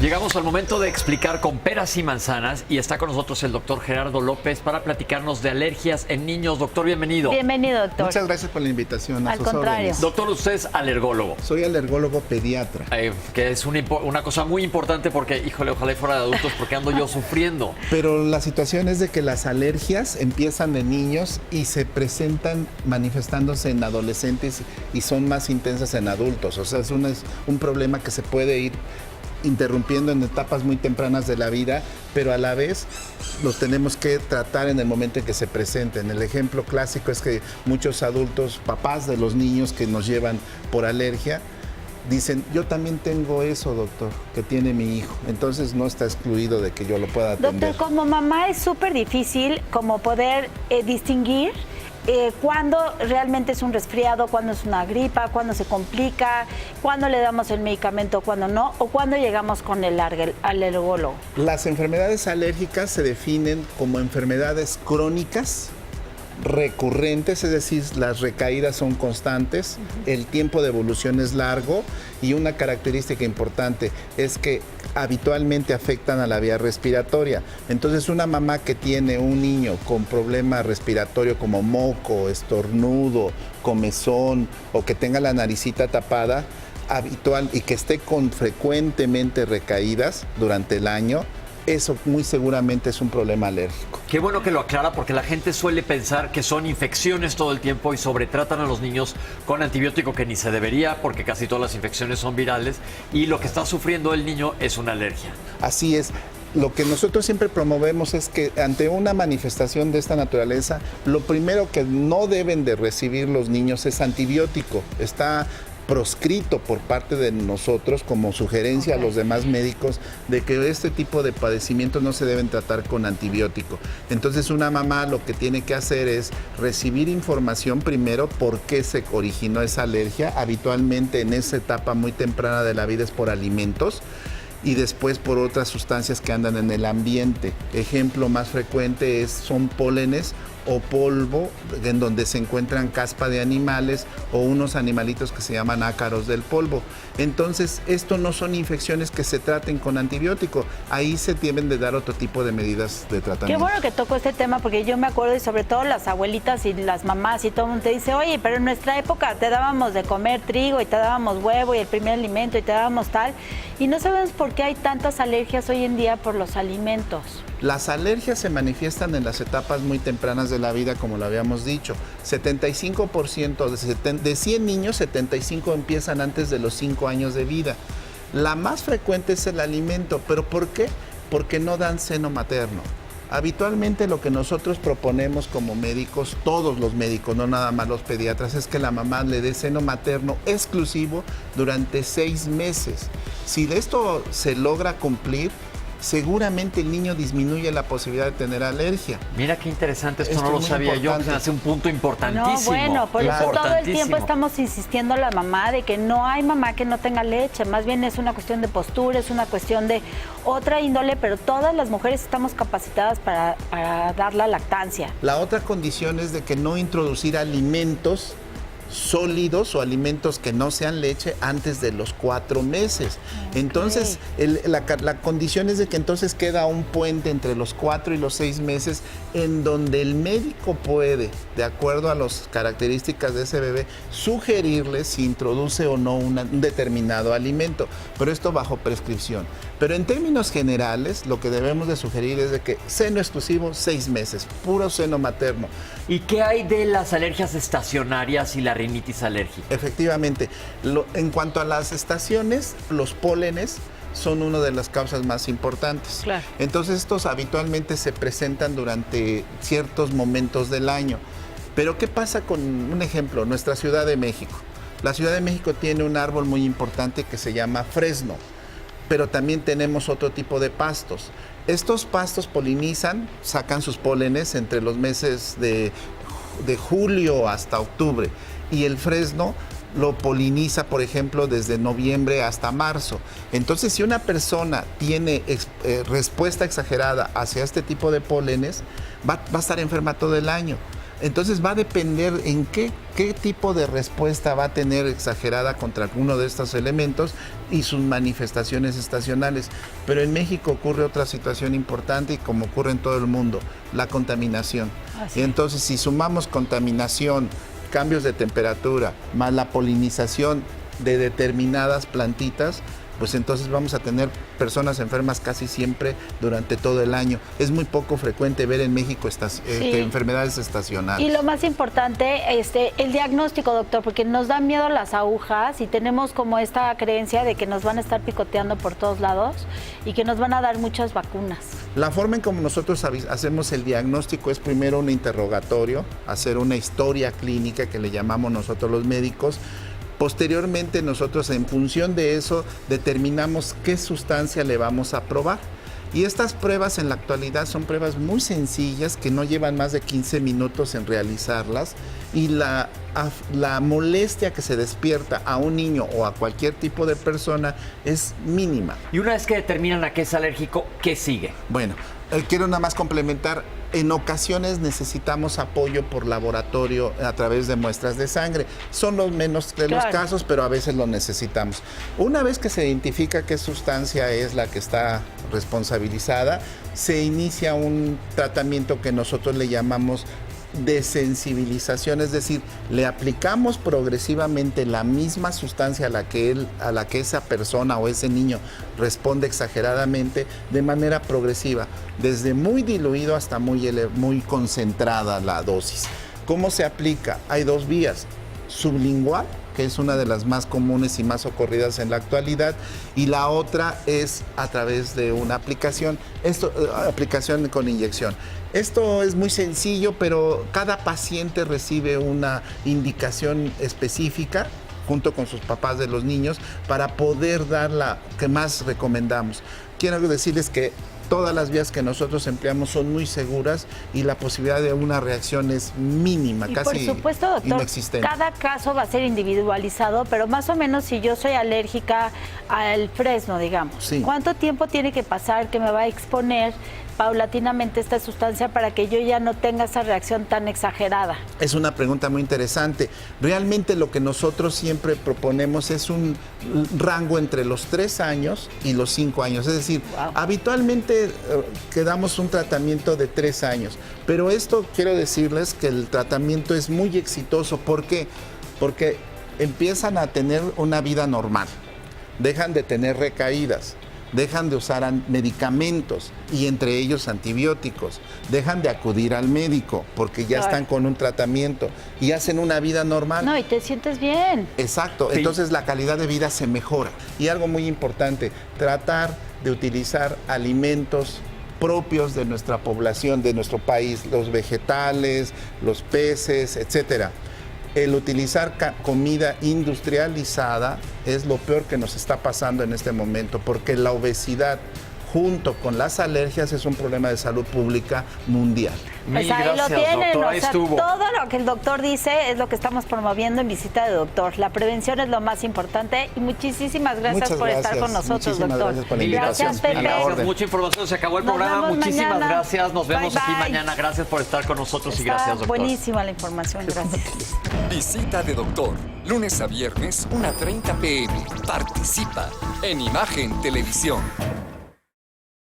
Llegamos al momento de explicar con peras y manzanas y está con nosotros el doctor Gerardo López para platicarnos de alergias en niños. Doctor, bienvenido. Bienvenido, doctor. Muchas gracias por la invitación. Al contrario. Doctor, usted es alergólogo. Soy alergólogo pediatra. Que es una cosa muy importante porque, híjole, ojalá fuera de adultos porque ando yo sufriendo. Pero la situación es de que las alergias empiezan en niños y se presentan manifestándose en adolescentes y son más intensas en adultos. O sea, es un problema que se puede ir interrumpiendo en etapas muy tempranas de la vida, pero a la vez los tenemos que tratar en el momento en que se presenten. El ejemplo clásico es que muchos adultos, papás de los niños que nos llevan por alergia, dicen, yo también tengo eso, doctor, que tiene mi hijo. Entonces no está excluido de que yo lo pueda atender. Doctor, como mamá es súper difícil como poder distinguir cuándo realmente es un resfriado, cuándo es una gripa, cuándo se complica, cuándo le damos el medicamento, cuándo no, o cuándo llegamos con el alergólogo. Las enfermedades alérgicas se definen como enfermedades crónicas, recurrentes, es decir, las recaídas son constantes, el tiempo de evolución es largo y una característica importante es que habitualmente afectan a la vía respiratoria. Entonces, una mamá que tiene un niño con problema respiratorio como moco, estornudo, comezón o que tenga la naricita tapada, habitual y que esté con frecuentemente recaídas durante el año, eso muy seguramente es un problema alérgico. Qué bueno que lo aclara porque la gente suele pensar que son infecciones todo el tiempo y sobretratan a los niños con antibiótico que ni se debería porque casi todas las infecciones son virales y lo que está sufriendo el niño es una alergia. Así es. Lo que nosotros siempre promovemos es que ante una manifestación de esta naturaleza, lo primero que no deben de recibir los niños es antibiótico. Está proscrito por parte de nosotros como sugerencia a los demás médicos de que este tipo de padecimientos no se deben tratar con antibiótico. Entonces una mamá lo que tiene que hacer es recibir información primero por qué se originó esa alergia. Habitualmente en esa etapa muy temprana de la vida es por alimentos y después por otras sustancias que andan en el ambiente. Ejemplo más frecuente son pólenes o polvo en donde se encuentran caspa de animales o unos animalitos que se llaman ácaros del polvo. Entonces, esto no son infecciones que se traten con antibiótico. Ahí se deben de dar otro tipo de medidas de tratamiento. Qué bueno que tocó este tema porque yo me acuerdo y sobre todo las abuelitas y las mamás y todo el mundo te dice, oye, pero en nuestra época te dábamos de comer trigo y te dábamos huevo y el primer alimento y te dábamos tal. Y no sabemos por qué hay tantas alergias hoy en día por los alimentos. Las alergias se manifiestan en las etapas muy tempranas de la vida, como lo habíamos dicho. 75% de 100 niños, 75 empiezan antes de los 5 años de vida. La más frecuente es el alimento, ¿pero por qué? Porque no dan seno materno. Habitualmente lo que nosotros proponemos como médicos, todos los médicos, no nada más los pediatras, es que la mamá le dé seno materno exclusivo durante 6 meses. Si esto se logra cumplir, seguramente el niño disminuye la posibilidad de tener alergia. Mira qué interesante, esto no lo sabía yo, me hace un punto importantísimo. No, bueno, por eso todo el tiempo estamos insistiendo a la mamá de que no hay mamá que no tenga leche, más bien es una cuestión de postura, es una cuestión de otra índole, pero todas las mujeres estamos capacitadas para dar la lactancia. La otra condición es de que no introducir alimentos sólidos o alimentos que no sean leche antes de los 4 meses. Entonces, la condición es de que entonces queda un puente entre los 4 y los 6 meses en donde el médico puede, de acuerdo a las características de ese bebé, sugerirle si introduce o no un determinado alimento, pero esto bajo prescripción. Pero en términos generales, lo que debemos de sugerir es de que seno exclusivo 6 meses, puro seno materno. ¿Y qué hay de las alergias estacionarias y la rinitis alérgica? Efectivamente, en cuanto a las estaciones, los pólenes son una de las causas más importantes. Claro. Entonces estos habitualmente se presentan durante ciertos momentos del año. Pero ¿qué pasa con un ejemplo? Nuestra Ciudad de México. La Ciudad de México tiene un árbol muy importante que se llama fresno, pero también tenemos otro tipo de pastos. Estos pastos polinizan, sacan sus pólenes entre los meses de julio hasta octubre y el fresno lo poliniza, por ejemplo, desde noviembre hasta marzo. Entonces, si una persona tiene respuesta exagerada hacia este tipo de pólenes, va a estar enferma todo el año. Entonces va a depender en qué tipo de respuesta va a tener exagerada contra alguno de estos elementos y sus manifestaciones estacionales. Pero en México ocurre otra situación importante y como ocurre en todo el mundo, la contaminación. Y entonces si sumamos contaminación, cambios de temperatura, más la polinización de determinadas plantitas, pues entonces vamos a tener personas enfermas casi siempre durante todo el año. Es muy poco frecuente ver en México enfermedades estacionales. Y lo más importante, el diagnóstico, doctor, porque nos dan miedo las agujas y tenemos como esta creencia de que nos van a estar picoteando por todos lados y que nos van a dar muchas vacunas. La forma en como nosotros hacemos el diagnóstico es primero un interrogatorio, hacer una historia clínica que le llamamos nosotros los médicos. Posteriormente nosotros en función de eso determinamos qué sustancia le vamos a probar. Y estas pruebas en la actualidad son pruebas muy sencillas que no llevan más de 15 minutos en realizarlas y la molestia que se despierta a un niño o a cualquier tipo de persona es mínima. Y una vez que determinan a qué es alérgico, ¿qué sigue? Bueno, quiero nada más complementar. En ocasiones necesitamos apoyo por laboratorio a través de muestras de sangre. Son los menos de los casos, pero a veces lo necesitamos. Una vez que se identifica qué sustancia es la que está responsabilizada, se inicia un tratamiento que nosotros le llamamos desensibilización, es decir, le aplicamos progresivamente la misma sustancia a la que esa persona o ese niño responde exageradamente de manera progresiva, desde muy diluido hasta muy concentrada la dosis. ¿Cómo se aplica? Hay dos vías, sublingual, que es una de las más comunes y más ocurridas en la actualidad, y la otra es a través de una aplicación, aplicación con inyección. Esto es muy sencillo, pero cada paciente recibe una indicación específica junto con sus papás de los niños para poder dar la que más recomendamos. Quiero decirles que todas las vías que nosotros empleamos son muy seguras y la posibilidad de una reacción es mínima, y casi por supuesto, doctor, inexistente. Cada caso va a ser individualizado, pero más o menos si yo soy alérgica al fresno, digamos, sí. ¿Cuánto tiempo tiene que pasar que me va a exponer paulatinamente esta sustancia para que yo ya no tenga esa reacción tan exagerada? Es una pregunta muy interesante. Realmente lo que nosotros siempre proponemos es un rango entre los 3 años y los 5 años. Es decir, habitualmente quedamos un tratamiento de 3 años. Pero esto quiero decirles que el tratamiento es muy exitoso. ¿Por qué? Porque empiezan a tener una vida normal. Dejan de tener recaídas. Dejan de usar medicamentos y entre ellos antibióticos, dejan de acudir al médico porque ya están con un tratamiento y hacen una vida normal. No, y te sientes bien. Exacto, sí. Entonces la calidad de vida se mejora. Y algo muy importante, tratar de utilizar alimentos propios de nuestra población, de nuestro país, los vegetales, los peces, etcétera. El utilizar comida industrializada es lo peor que nos está pasando en este momento, porque la obesidad junto con las alergias es un problema de salud pública mundial. Pues ahí gracias, lo tienen, doctor, o sea, todo lo que el doctor dice es lo que estamos promoviendo en Visita de Doctor. La prevención es lo más importante y muchísimas gracias por estar con nosotros, doctor. Gracias por la invitación. Gracias, Pepe. Gracias, mucha información, se acabó el programa. Muchísimas gracias, nos vemos aquí mañana. Gracias por estar con nosotros y gracias, doctor. Buenísima la información, gracias. Visita de Doctor, lunes a viernes, 1:30 p.m. Participa en Imagen Televisión.